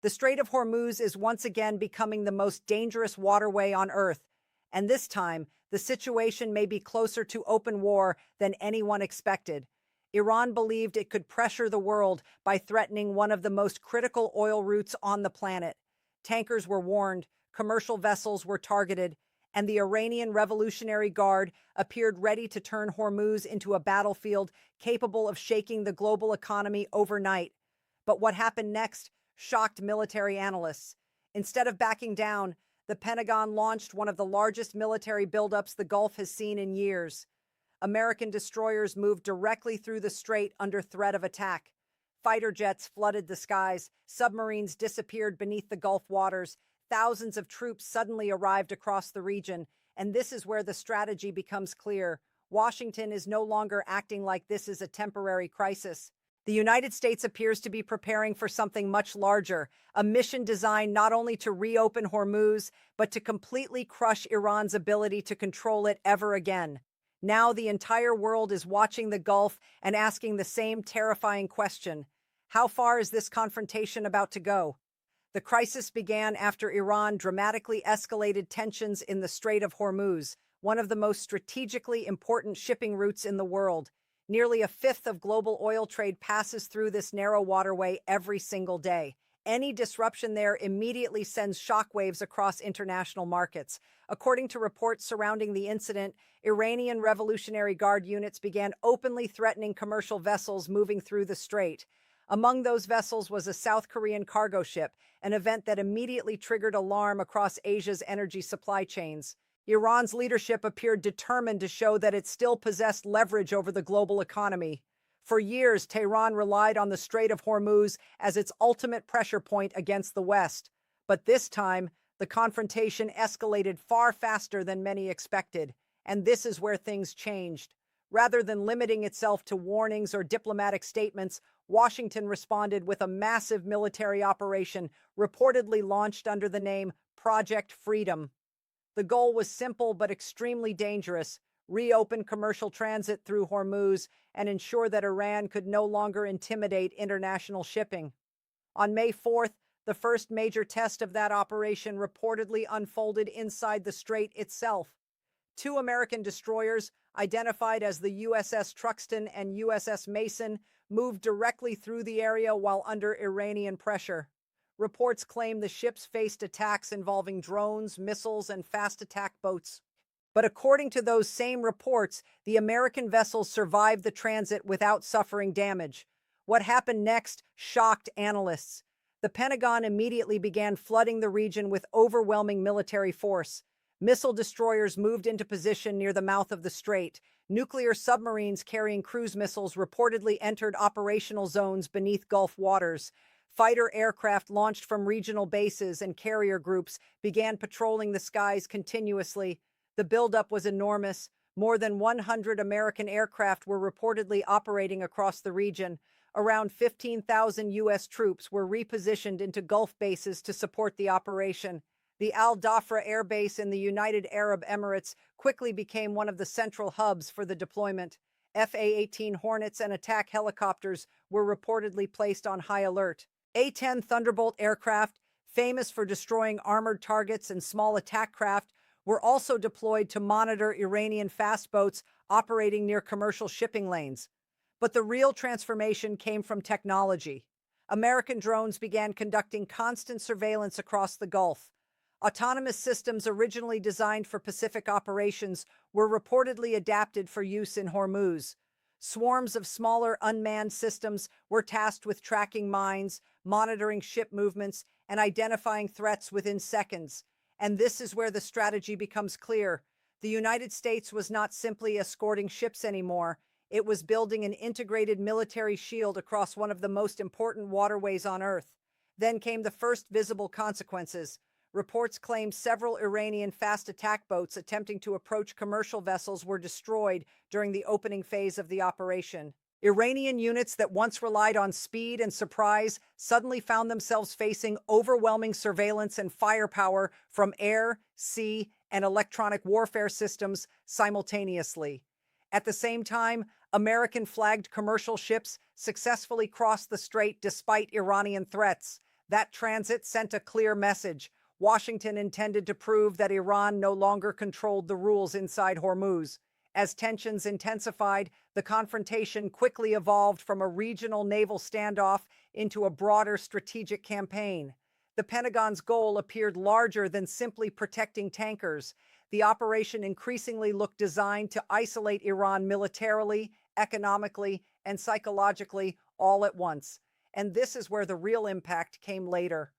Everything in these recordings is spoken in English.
The Strait of Hormuz is once again becoming the most dangerous waterway on Earth, and this time, the situation may be closer to open war than anyone expected. Iran believed it could pressure the world by threatening one of the most critical oil routes on the planet. Tankers were warned, commercial vessels were targeted, and the Iranian Revolutionary Guard appeared ready to turn Hormuz into a battlefield capable of shaking the global economy overnight. But what happened next shocked military analysts. Instead of backing down, the Pentagon launched one of the largest military buildups the Gulf has seen in years. American destroyers moved directly through the strait under threat of attack. Fighter jets flooded the skies, submarines disappeared beneath the Gulf waters, thousands of troops suddenly arrived across the region, and this is where the strategy becomes clear. Washington is no longer acting like this is a temporary crisis. The United States appears to be preparing for something much larger, a mission designed not only to reopen Hormuz, but to completely crush Iran's ability to control it ever again. Now the entire world is watching the Gulf and asking the same terrifying question. How far is this confrontation about to go? The crisis began after Iran dramatically escalated tensions in the Strait of Hormuz, one of the most strategically important shipping routes in the world. Nearly a fifth of global oil trade passes through this narrow waterway every single day. Any disruption there immediately sends shockwaves across international markets. According to reports surrounding the incident, Iranian Revolutionary Guard units began openly threatening commercial vessels moving through the strait. Among those vessels was a South Korean cargo ship, an event that immediately triggered alarm across Asia's energy supply chains. Iran's leadership appeared determined to show that it still possessed leverage over the global economy. For years, Tehran relied on the Strait of Hormuz as its ultimate pressure point against the West. But this time, the confrontation escalated far faster than many expected, and this is where things changed. Rather than limiting itself to warnings or diplomatic statements, Washington responded with a massive military operation reportedly launched under the name Project Freedom. The goal was simple but extremely dangerous: reopen commercial transit through Hormuz and ensure that Iran could no longer intimidate international shipping. On May 4th, the first major test of that operation reportedly unfolded inside the strait itself. Two American destroyers, identified as the USS Truxtun and USS Mason, moved directly through the area while under Iranian pressure. Reports claim the ships faced attacks involving drones, missiles, and fast attack boats. But according to those same reports, the American vessels survived the transit without suffering damage. What happened next shocked analysts. The Pentagon immediately began flooding the region with overwhelming military force. Missile destroyers moved into position near the mouth of the strait. Nuclear submarines carrying cruise missiles reportedly entered operational zones beneath Gulf waters. Fighter aircraft launched from regional bases and carrier groups began patrolling the skies continuously. The buildup was enormous. More than 100 American aircraft were reportedly operating across the region. Around 15,000 U.S. troops were repositioned into Gulf bases to support the operation. The Al Dhafra Air Base in the United Arab Emirates quickly became one of the central hubs for the deployment. FA-18 Hornets and attack helicopters were reportedly placed on high alert. A-10 Thunderbolt aircraft, famous for destroying armored targets and small attack craft, were also deployed to monitor Iranian fast boats operating near commercial shipping lanes. But the real transformation came from technology. American drones began conducting constant surveillance across the Gulf. Autonomous systems originally designed for Pacific operations were reportedly adapted for use in Hormuz. Swarms of smaller unmanned systems were tasked with tracking mines, monitoring ship movements, and identifying threats within seconds. And this is where the strategy becomes clear. The United States was not simply escorting ships anymore. It was building an integrated military shield across one of the most important waterways on Earth. Then came the first visible consequences. Reports claimed several Iranian fast attack boats attempting to approach commercial vessels were destroyed during the opening phase of the operation. Iranian units that once relied on speed and surprise suddenly found themselves facing overwhelming surveillance and firepower from air, sea, and electronic warfare systems simultaneously. At the same time, American-flagged commercial ships successfully crossed the strait despite Iranian threats. That transit sent a clear message. Washington intended to prove that Iran no longer controlled the rules inside Hormuz. As tensions intensified, the confrontation quickly evolved from a regional naval standoff into a broader strategic campaign. The Pentagon's goal appeared larger than simply protecting tankers. The operation increasingly looked designed to isolate Iran militarily, economically, and psychologically all at once. And this is where the real impact came later.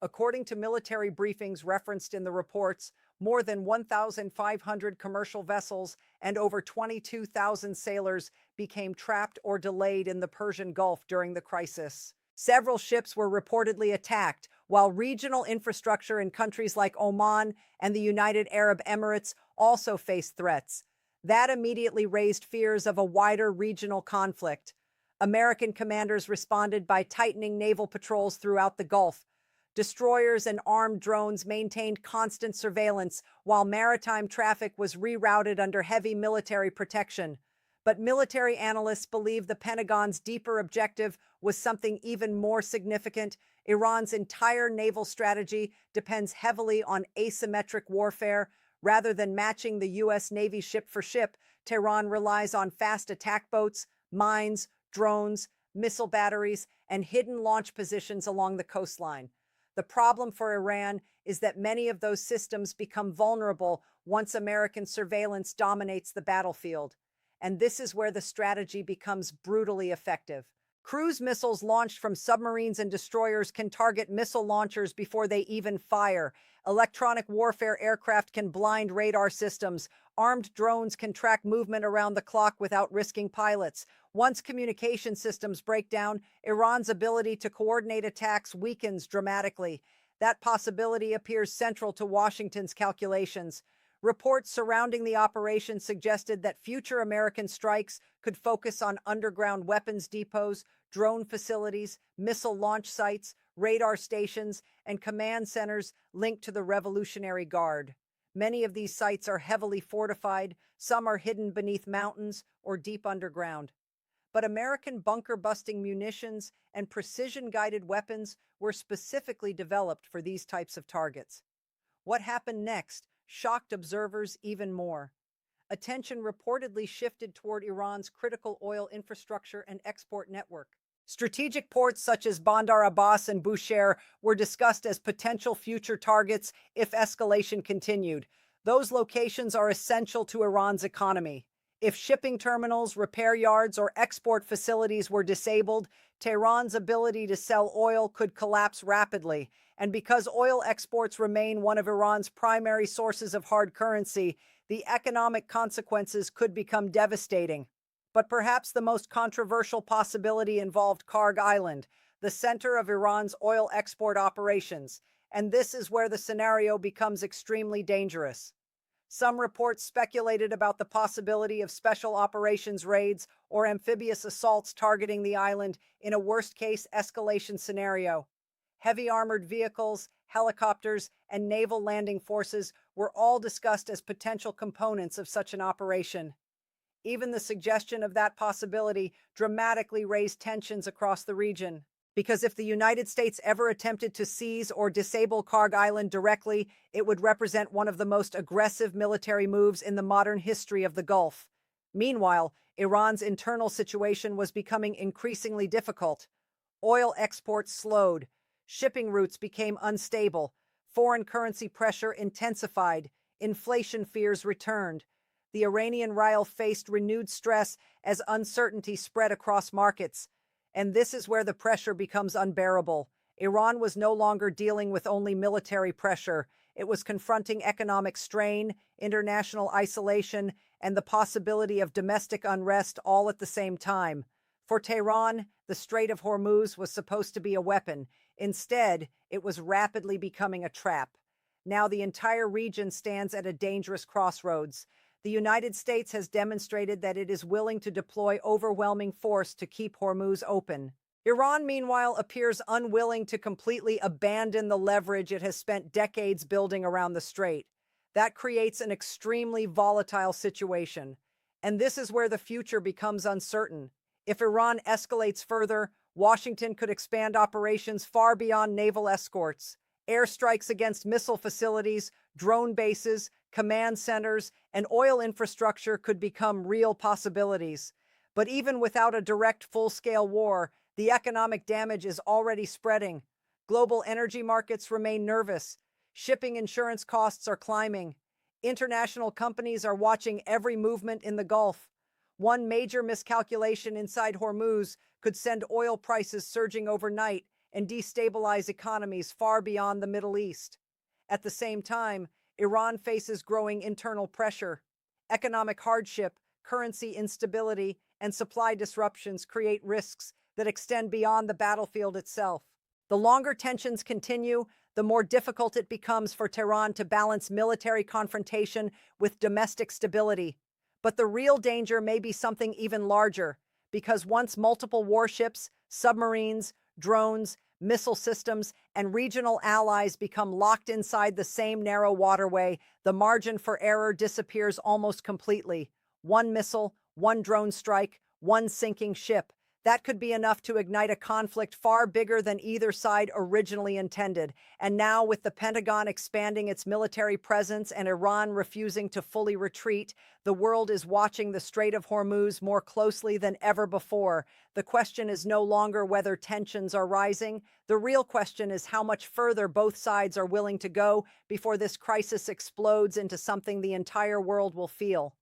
According to military briefings referenced in the reports, more than 1,500 commercial vessels and over 22,000 sailors became trapped or delayed in the Persian Gulf during the crisis. Several ships were reportedly attacked, while regional infrastructure in countries like Oman and the United Arab Emirates also faced threats. That immediately raised fears of a wider regional conflict. American commanders responded by tightening naval patrols throughout the Gulf. Destroyers and armed drones maintained constant surveillance, while maritime traffic was rerouted under heavy military protection. But military analysts believe the Pentagon's deeper objective was something even more significant. Iran's entire naval strategy depends heavily on asymmetric warfare. Rather than matching the U.S. Navy ship for ship, Tehran relies on fast attack boats, mines, drones, missile batteries, and hidden launch positions along the coastline. The problem for Iran is that many of those systems become vulnerable once American surveillance dominates the battlefield. And this is where the strategy becomes brutally effective. Cruise missiles launched from submarines and destroyers can target missile launchers before they even fire. Electronic warfare aircraft can blind radar systems. Armed drones can track movement around the clock without risking pilots. Once communication systems break down, Iran's ability to coordinate attacks weakens dramatically. That possibility appears central to Washington's calculations. Reports surrounding the operation suggested that future American strikes could focus on underground weapons depots, drone facilities, missile launch sites, radar stations, and command centers linked to the Revolutionary Guard. Many of these sites are heavily fortified, some are hidden beneath mountains or deep underground. But American bunker-busting munitions and precision-guided weapons were specifically developed for these types of targets. What happened next shocked observers even more. Attention reportedly shifted toward Iran's critical oil infrastructure and export network. Strategic ports such as Bandar Abbas and Bushehr were discussed as potential future targets if escalation continued. Those locations are essential to Iran's economy. If shipping terminals, repair yards, or export facilities were disabled, Tehran's ability to sell oil could collapse rapidly. And because oil exports remain one of Iran's primary sources of hard currency, the economic consequences could become devastating. But perhaps the most controversial possibility involved Karg Island, the center of Iran's oil export operations. And this is where the scenario becomes extremely dangerous. Some reports speculated about the possibility of special operations raids or amphibious assaults targeting the island in a worst-case escalation scenario. Heavy armored vehicles, helicopters, and naval landing forces were all discussed as potential components of such an operation. Even the suggestion of that possibility dramatically raised tensions across the region. Because if the United States ever attempted to seize or disable Karg Island directly, it would represent one of the most aggressive military moves in the modern history of the Gulf. Meanwhile, Iran's internal situation was becoming increasingly difficult. Oil exports slowed, shipping routes became unstable, foreign currency pressure intensified, inflation fears returned. The Iranian rial faced renewed stress as uncertainty spread across markets. And this is where the pressure becomes unbearable. Iran was no longer dealing with only military pressure. It was confronting economic strain, international isolation, and the possibility of domestic unrest all at the same time. For Tehran, the Strait of Hormuz was supposed to be a weapon. Instead, it was rapidly becoming a trap. Now the entire region stands at a dangerous crossroads. The United States has demonstrated that it is willing to deploy overwhelming force to keep Hormuz open. Iran, meanwhile, appears unwilling to completely abandon the leverage it has spent decades building around the strait. That creates an extremely volatile situation. And this is where the future becomes uncertain. If Iran escalates further, Washington could expand operations far beyond naval escorts. Airstrikes against missile facilities, drone bases, command centers, and oil infrastructure could become real possibilities. But even without a direct full-scale war, the economic damage is already spreading. Global energy markets remain nervous. Shipping insurance costs are climbing. International companies are watching every movement in the Gulf. One major miscalculation inside Hormuz could send oil prices surging overnight and destabilize economies far beyond the Middle East. At the same time, Iran faces growing internal pressure. Economic hardship, currency instability, and supply disruptions create risks that extend beyond the battlefield itself. The longer tensions continue, the more difficult it becomes for Tehran to balance military confrontation with domestic stability. But the real danger may be something even larger, because once multiple warships, submarines, drones, missile systems, and regional allies become locked inside the same narrow waterway, the margin for error disappears almost completely. One missile, one drone strike, one sinking ship. That could be enough to ignite a conflict far bigger than either side originally intended. And now, with the Pentagon expanding its military presence and Iran refusing to fully retreat, the world is watching the Strait of Hormuz more closely than ever before. The question is no longer whether tensions are rising. The real question is how much further both sides are willing to go before this crisis explodes into something the entire world will feel.